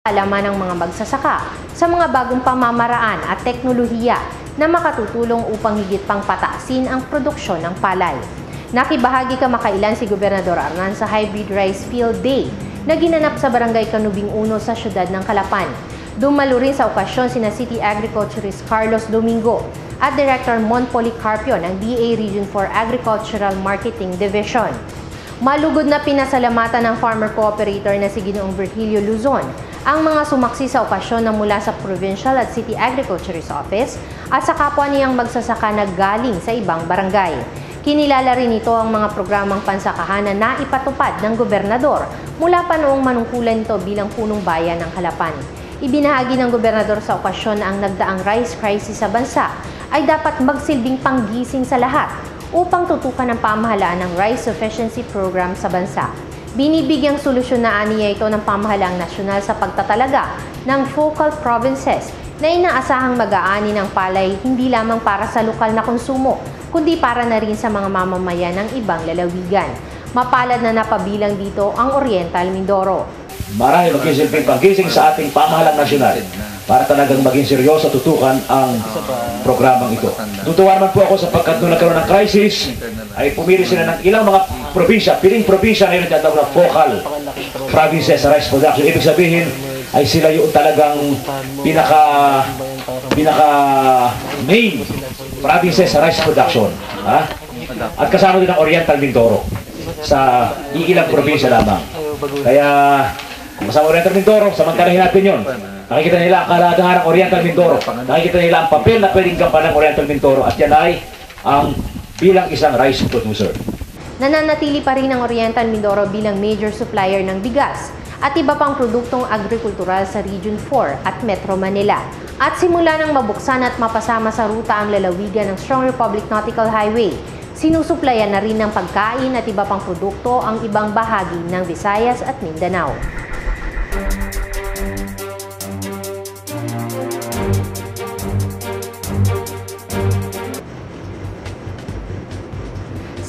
Alaman ng mga magsasaka sa mga bagong pamamaraan at teknolohiya na makatutulong upang higit pang pataasin ang produksyon ng palay. Nakibahagi kamakailan si Gobernador Arnan sa Hybrid Rice Field Day na ginanap sa Barangay Canubing 1 sa siyudad ng Calapan. Dumalo rin sa okasyon sina City Agriculturist Carlos Domingo at Director Mon Policarpio ng DA Region 4 Agricultural Marketing Division. Malugod na pinasalamatan ng farmer cooperator na si Ginoong Virgilio Luzon ang mga sumaksi sa okasyon na mula sa Provincial at City Agriculturist Office at sa kapwa niyang magsasaka na galing sa ibang barangay. Kinilala rin ito ang mga programang pansakahan na naipatupad ng gobernador mula pa noong manungkulan ito bilang punong bayan ng Calapan. Ibinahagi ng gobernador sa okasyon na ang nagdaang rice crisis sa bansa ay dapat magsilbing panggising sa lahat upang tutukan ang pamahalaan ng Rice Sufficiency Program sa bansa. Binibigyang solusyon na aniya ito ng pamahalaang nasyonal sa pagtatalaga ng focal provinces na inaasahang mag-aani ng palay hindi lamang para sa lokal na konsumo, kundi para na rin sa mga mamamayan ng ibang lalawigan. Mapalad na napabilang dito ang Oriental Mindoro. Marahil maging paggising sa ating pamahalang nasyonal para talagang maging seryoso tutukan ang programang ito. Tutuwa naman po ako sapagkat nung nagkaroon ng crisis ay pumili sila ng ilang mga probinsya, piling probinsya ngayon na tinatawag na focal provinces sa rice production. Ibig sabihin ay sila yung talagang pinaka main provinces sa rice production. Ha? At kasama din ang Oriental Mindoro sa iilang probinsya lamang. Kaya kasama Oriental Mindoro, samantalahin natin yun. Nakikita nila ang kalagahan ng Oriental Mindoro. Nakikita nila ang papel na pwedeng gampanan ng Oriental Mindoro at yan ay ang bilang isang rice producer. Nananatili pa rin ang Oriental Mindoro bilang major supplier ng bigas at iba pang produktong agrikultural sa Region 4 at Metro Manila. At simula nang mabuksan at mapasama sa ruta ang lalawigan ng Strong Republic Nautical Highway, sinusuplayan na rin ng pagkain at iba pang produkto ang ibang bahagi ng Visayas at Mindanao.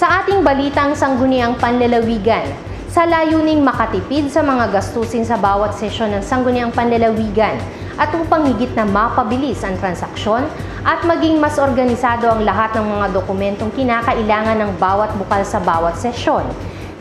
Sa ating balitang sangguniang panlalawigan, sa layuning makatipid sa mga gastusin sa bawat sesyon ng sangguniang panlalawigan at upang higit na mapabilis ang transaksyon at maging mas organisado ang lahat ng mga dokumentong kinakailangan ng bawat bukal sa bawat sesyon,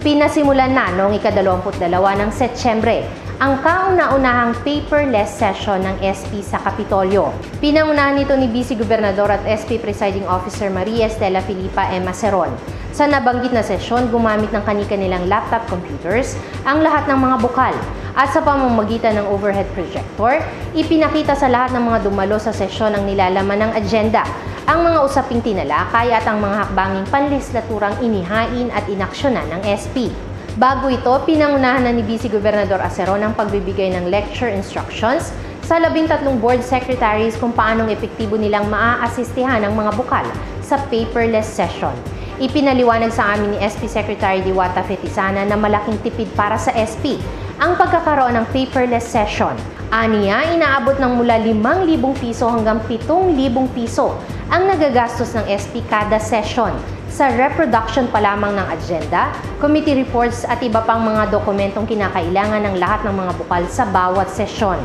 pinasimulan na noong ika-22 ng Setyembre ang kauna-unahang paperless session ng SP sa Kapitolyo. Pinangunahan nito ni Vice Gobernador at SP Presiding Officer Maria Estela Filipa M. Aceron. Sa nabanggit na sesyon, gumamit ng kani-kanilang laptop computers ang lahat ng mga bukal at sa pamamagitan ng overhead projector, ipinakita sa lahat ng mga dumalo sa sesyon ang nilalaman ng agenda, ang mga usaping tinalakay at ang mga hakbanging panlislaturang inihain at inaksyonan ng SP. Bago ito, pinangunahan na ni Vice Gobernador Aceron ang pagbibigay ng lecture instructions sa 13 board secretaries kung paanong epektibo nilang maaasistihan ang mga bukal sa paperless session. Ipinaliwanag sa amin ni SP Secretary Diwata Fetisana na malaking tipid para sa SP ang pagkakaroon ng paperless session. Aniya, inaabot ng mula 5,000 piso hanggang 7,000 piso ang nagagastos ng SP kada session sa reproduction pa lamang ng agenda, committee reports at iba pang mga dokumentong kinakailangan ng lahat ng mga bukal sa bawat sesyon.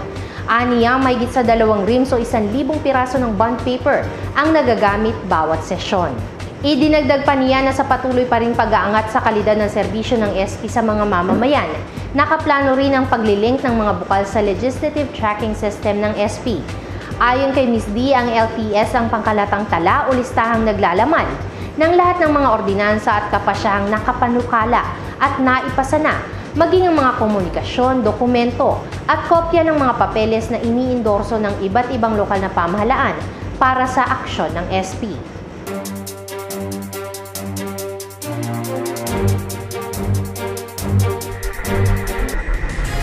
Aniya, may higit sa 2 reams o 1,000 piraso ng bond paper ang nagagamit bawat sesyon. Idinagdag pa niya na sa patuloy pa rin pag-aangat sa kalidad ng serbisyo ng SP sa mga mamamayan. Nakaplano rin ang paglilink ng mga bukal sa Legislative Tracking System ng SP. Ayon kay Ms. D, ang LTS ang pangkalatang tala o listahang naglalaman ng lahat ng mga ordinansa at kapasyahang nakapanukala at naipasa na, maging ang mga komunikasyon, dokumento at kopya ng mga papeles na iniindorso ng iba't ibang lokal na pamahalaan para sa aksyon ng SP.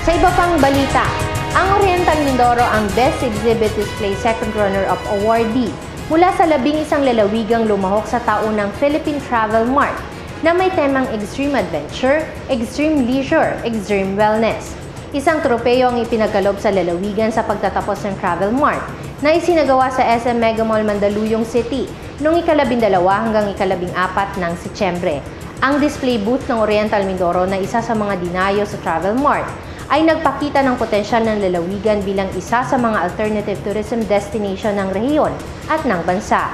Sa iba pang balita, ang Oriental Mindoro ang Best Exhibit Display Second Runner-Up Awardee mula sa 11 lalawigang lumahok sa taunang Philippine Travel Mart na may temang Extreme Adventure, Extreme Leisure, Extreme Wellness. Isang tropeyo ang ipinagkaloob sa lalawigan sa pagtatapos ng Travel Mart na isinagawa sa SM Mega Mall Mandaluyong City noong ika-12 hanggang ika-14 ng Setyembre. Ang display booth ng Oriental Mindoro na isa sa mga dinayo sa Travel Mart ay nagpakita ng potensyal ng lalawigan bilang isa sa mga alternative tourism destination ng rehiyon at ng bansa.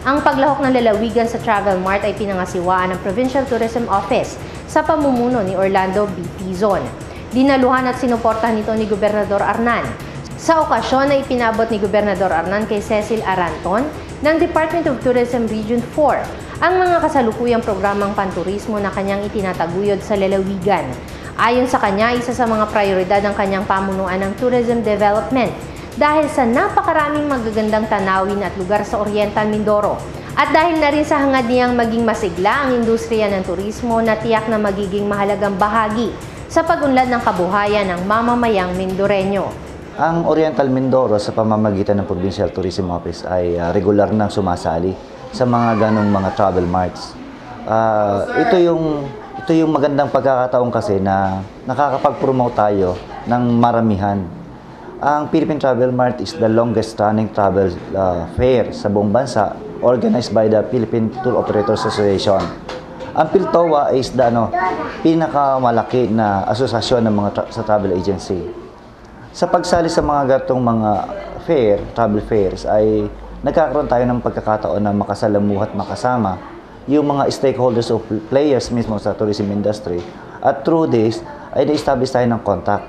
Ang paglahok ng lalawigan sa Travel Mart ay pinangasiwaan ng Provincial Tourism Office sa pamumuno ni Orlando B. Tizon. Dinaluhan at sinuportahan nito ni Gobernador Arnan. Sa okasyon ay ipinabot ni Gobernador Arnan kay Cecil Aranton ng Department of Tourism Region 4 ang mga kasalukuyang programang panturismo na kanyang itinataguyod sa lalawigan. Ayon sa kanya, isa sa mga prioridad ng kanyang pamunuan ng tourism development dahil sa napakaraming magagandang tanawin at lugar sa Oriental Mindoro at dahil na rin sa hangad niyang maging masigla ang industriya ng turismo na tiyak na magiging mahalagang bahagi sa pag-unlad ng kabuhayan ng mamamayang Mindoreño. Ang Oriental Mindoro sa pamamagitan ng Provincial Tourism Office ay regular nang sumasali sa mga ganong mga travel marts. Ito yung magandang pagkakataon kasi na nakakapag-promote tayo ng maramihan. Ang Philippine Travel Mart is the longest running travel fair sa buong bansa, organized by the Philippine Tour Operators Association. Ang PhilToA is the pinakamalaki na asosasyon ng mga sa travel agency. Sa pagsali sa mga gatong mga travel fairs ay nagkakaroon tayo ng pagkakataon na makasalamuha at makasama yung mga stakeholders o players mismo sa tourism industry. At through this, ay na-establish tayo ng contact.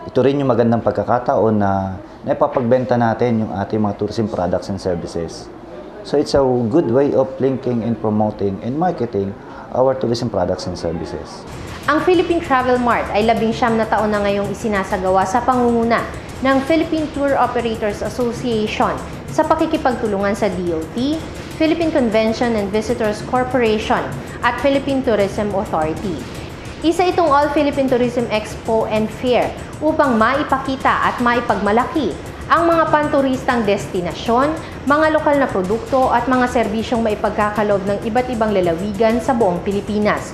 Ito rin yung magandang pagkakataon na naipapagbenta natin yung ating mga tourism products and services. So it's a good way of linking and promoting and marketing our tourism products and services. Ang Philippine Travel Mart ay 19 na taon na ngayong isinasagawa sa pangunguna ng Philippine Tour Operators Association sa pakikipagtulungan sa DOT, Philippine Convention and Visitors Corporation at Philippine Tourism Authority. Isa itong All-Philippine Tourism Expo and Fair upang maipakita at maipagmalaki ang mga panturistang destinasyon, mga lokal na produkto at mga serbisyong maipagkakalob ng iba't ibang lalawigan sa buong Pilipinas.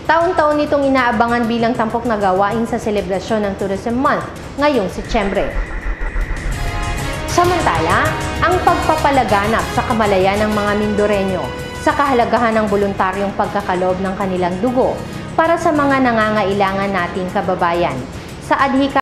Taon-taon itong inaabangan bilang tampok na gawain sa selebrasyon ng Tourism Month ngayong Setyembre. Samantala, ang pagpapalaganap sa kamalayan ng mga Mindoreño sa kahalagahan ng voluntaryong pagkakalob ng kanilang dugo para sa mga nangangailangan nating kababayan. Sa adhika